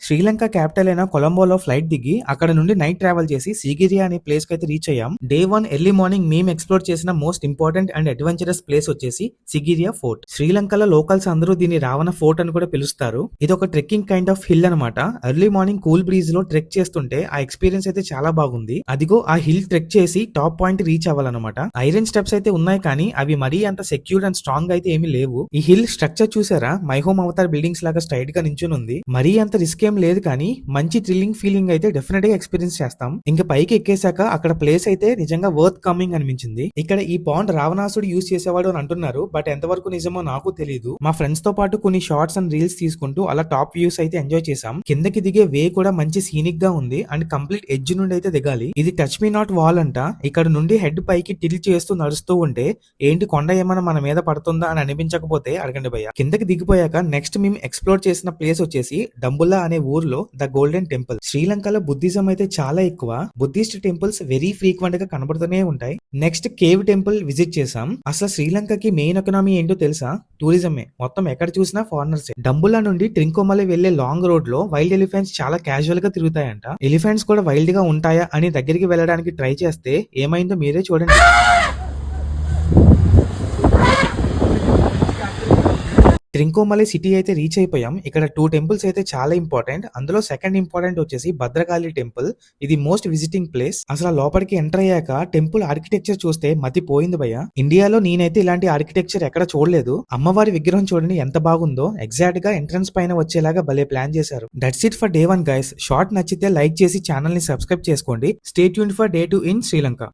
Sri Lanka capital అయిన కొలంబోలో flight దిగి అక్కడ నుండి నైట్ ట్రావెల్ చేసి సిగిరియా అనే ప్లేస్ కి అయితే రీచ్ అయ్యాం. డే 1 ఎర్లీ మార్నింగ్ మేము ఎక్స్ప్లోర్ చేసిన most important and adventurous place వచ్చేసి సిగిరియా ఫోర్ట్. శ్రీలంకలో లోకల్స్ అందరూ దీన్ని రావణ ఫోర్ట్ అని కూడా పిలుస్తారు. ఇది ఒక ట్రెక్కింగ్ కైండ్ ఆఫ్ హిల్ అనమాట. ఎర్లీ మార్నింగ్ కూల్ బ్రీజ్ లో ట్రెక్ చేస్తుంటే ఆ ఎక్స్పీరియన్స్ అయితే చాలా బాగుంది. అదిగో ఆ హిల్ ట్రెక్ చేసి టాప్ పాయింట్ రీచ్ అవ్వాలన్నమాట. ఐరన్ స్టెప్స్ అయితే ఉన్నాయి కానీ అవి మరీ అంత సెక్యూర్ అండ్ స్ట్రాంగ్ అయితే ఏమీ లేవు. ఈ హిల్ స్ట్రక్చర్ చూసారా, మై హోమ్ అవతార్ బిల్డింగ్స్ లాగా స్ట్రైట్ గా నించుని ఉంది. మరీ అంత రిస్క్ ఏం లేదు కానీ మంచి థ్రిల్లింగ్ ఫీలింగ్ అయితే డెఫినెట్ గా ఎక్స్పీరియన్స్ చేస్తాం. ఇంకా పైకి ఎక్కేసాక అక్కడ ప్లేస్ అయితే నిజంగా వర్త్ కమింగ్ అనిపించింది. ఇక్కడ ఈ పాండ్ రావణాసుడు యూజ్ చేసేవాడు అని అంటున్నారు, బట్ ఎంతవరకు నిజమో నాకు తెలియదు. మా ఫ్రెండ్స్ తో పాటు కొన్ని షార్ట్స్ అండ్ రీల్స్ తీసుకుంటూ అలా టాప్ వ్యూస్ అయితే ఎంజాయ్ చేసాం. కిందకి దిగే వే కూడా మంచి సీనిక్ గా ఉంది అండ్ కంప్లీట్ ఎడ్జ్ నుండి అయితే దిగాలి. ఇది టచ్ మీ నాట్ వాల్ అంట. ఇక్కడ నుండి హెడ్ పైకి టిల్ చేస్తూ నడుస్తూ ఉంటే ఏంటి కొండ ఏమైనా మన మీద పడుతుందా అని అనిపించకపోతే అడగండి భయ్య. కిందకి దిగిపోయాక నెక్స్ట్ మేము ఎక్స్ప్లోర్ చేసిన ప్లేస్ వచ్చేసి డంబుల్లా అనే ఊర్లో ద గోల్డెన్ టెంపుల్. శ్రీలంకలో బుద్ధిజం అయితే చాలా ఎక్కువ. బుద్ధిస్ట్ టెంపుల్స్ వెరీ ఫ్రీక్వెంట్ గా కనబడుతూనే ఉంటాయి. నెక్స్ట్ కేవ్ టెంపుల్ విజిట్ చేసాం. అసలు శ్రీలంకకి మెయిన్ ఎకనామీ ఏంటో తెలుసా? టూరిజమే. మొత్తం ఎక్కడ చూసినా ఫారినర్స్. డంబుల్లా నుండి ట్రింకోమలై వెళ్లే లాంగ్ రోడ్ లో వైల్డ్ ఎలిఫెంట్స్ చాలా క్యాజువల్ గా తిరుగుతాయంట. ఎలిఫెంట్స్ కూడా వైల్డ్ గా ఉంటాయా అని దగ్గరికి వెళ్ళడానికి ట్రై చేస్తే ఏమైందో మీరే చూడండి. ట్రింకోమలై సిటీ అయితే రీచ్ అయిపోయాం. ఇక్కడ 2 టెంపుల్స్ అయితే చాలా ఇంపార్టెంట్. అందులో సెకండ్ ఇంపార్టెంట్ వచ్చేసి భద్రకాళి టెంపుల్. ఇది మోస్ట్ విజిటింగ్ ప్లేస్. అసలు లోపలికి ఎంటర్ అయ్యాక టెంపుల్ ఆర్కిటెక్చర్ చూస్తే మతి పోయింది భయ్య. ఇండియాలో నేనైతే ఇలాంటి ఆర్కిటెక్చర్ ఎక్కడ చూడలేదు. అమ్మవారి విగ్రహం చూడండి ఎంత బాగుందో. ఎగ్జాక్ట్ గా ఎంట్రన్స్ పైన వచ్చేలాగా భలే ప్లాన్ చేశారు. That's it for day 1 guys. Short నచ్చితే లైక్ చేసి ఛానల్ ని సబ్స్క్రైబ్ చేసుకోండి. Stay tuned for day 2 in Sri Lanka.